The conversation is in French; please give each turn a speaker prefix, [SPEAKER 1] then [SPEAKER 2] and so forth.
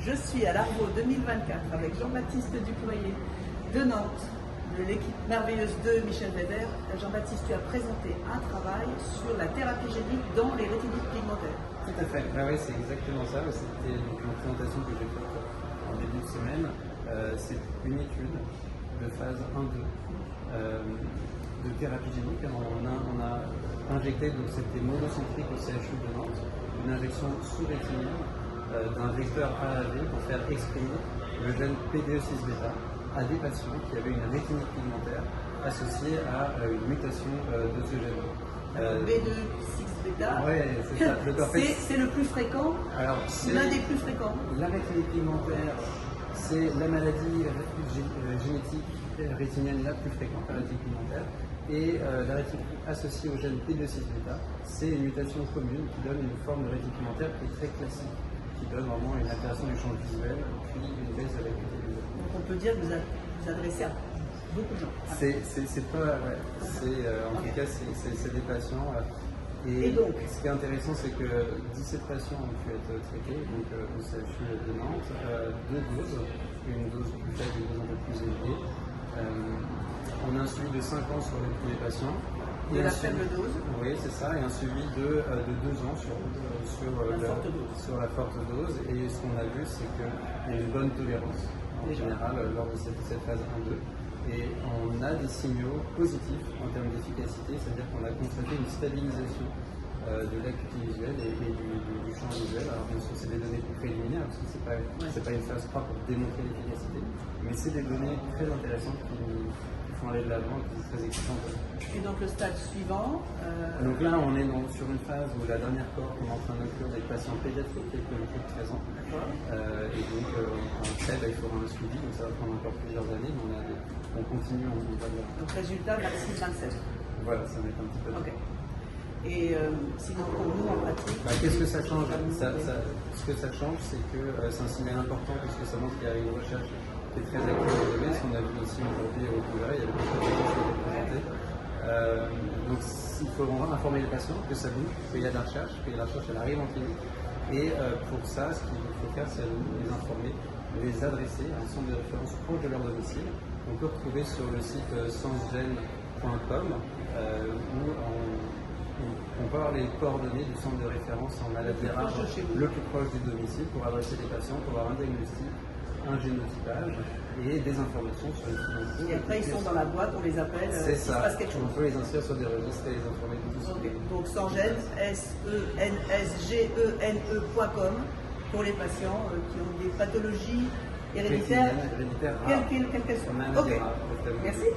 [SPEAKER 1] Je suis à l'Arvo 2024 avec Jean-Baptiste Ducourrier de Nantes, de l'équipe merveilleuse de Michel Weber. Jean-Baptiste, tu as présenté un travail sur la thérapie génique dans les rétinites pigmentaires.
[SPEAKER 2] Tout à fait, oui, c'est exactement ça. C'était une présentation que j'ai faite en début de semaine. C'est une étude de phase 1-2 de thérapie génique. On a injecté, donc c'était monocentrique au CHU de Nantes, une injection sous-rétinienne d'un vecteur AAV pour faire exprimer le gène PD6-bêta à des patients qui avaient une rétinite pigmentaire associée à une mutation de ce gène.
[SPEAKER 1] PD6-bêta,
[SPEAKER 2] ouais,
[SPEAKER 1] c'est le plus fréquent, l'un des plus fréquents.
[SPEAKER 2] La rétinite pigmentaire, c'est la maladie génétique rétinienne la plus fréquente, la rétinite pigmentaire. Et la rétinite associée au gène P2-6-bêta, c'est une mutation commune qui donne une forme de rétinite pigmentaire qui est très classique, qui donne vraiment une altération du champ visuel, puis une baisse de l'acuité visuelle.
[SPEAKER 1] Donc on peut dire que vous adressez à beaucoup de gens.
[SPEAKER 2] C'est pas, ouais, en tout cas, c'est des patients. Et donc, ce qui est intéressant, c'est que 17 patients ont pu être traités donc, au CHU de Nantes, deux doses, une dose plus faible et une dose un peu plus élevée. On a un suivi de 5 ans sur les premiers patients.
[SPEAKER 1] De la faible dose.
[SPEAKER 2] Oui, c'est ça, et un suivi de 2 ans sur la forte dose. Et ce qu'on a vu, c'est qu'il y a une bonne tolérance en général lors de cette phase 1-2. Et on a des signaux positifs en termes d'efficacité, c'est-à-dire qu'on a constaté une stabilisation de l'acuité visuelle et du champ visuel. Alors bien sûr, c'est des données préliminaires, parce que ce n'est pas une phase 3 pour démontrer l'efficacité, mais c'est des données très intéressantes qui font aller de l'avant et qui sont très excitantes.
[SPEAKER 1] Et donc le stade suivant
[SPEAKER 2] Donc là, on est sur une phase où la dernière cohorte, on est en train d'inclure des patients pédiatriques avec le plus de 13 ans. Et donc, après, il faudra un suivi, donc ça va prendre encore plusieurs années, mais on continue, on va voir.
[SPEAKER 1] Donc résultat, 26-27.
[SPEAKER 2] Voilà, ça va être un petit peu.
[SPEAKER 1] Okay. Et sinon, pour nous, en pratique,
[SPEAKER 2] qu'est-ce que ça change Ce que ça change, c'est que c'est un signal important, puisque ça montre qu'il y a une recherche qui est très active au domaine. Ce qu'on a vu aussi aujourd'hui au Congrès, il y avait beaucoup de choses qui ont été présentées. Donc, il faut vraiment informer les patients que ça bouge, qu'il y a de la recherche, que la recherche elle arrive en clinique. Et pour ça, ce qu'il faut faire, c'est les informer, les adresser à un centre de référence proche de leur domicile. On peut retrouver sur le site sensgen.com où on peut avoir les coordonnées du centre de référence en maladie rare le plus proche du domicile pour adresser les patients, pour avoir un diagnostic, un génotypage et des informations sur les financements.
[SPEAKER 1] Et après, ils sont dans la boîte, on les appelle,
[SPEAKER 2] c'est ça.
[SPEAKER 1] Il se passe quelque chose.
[SPEAKER 2] On peut les inscrire sur des registres et les informer de tout ça.
[SPEAKER 1] Donc Sensgen, sensgene.com pour les patients qui ont des pathologies héréditaires, quelles qu'elles soient.
[SPEAKER 2] Merci.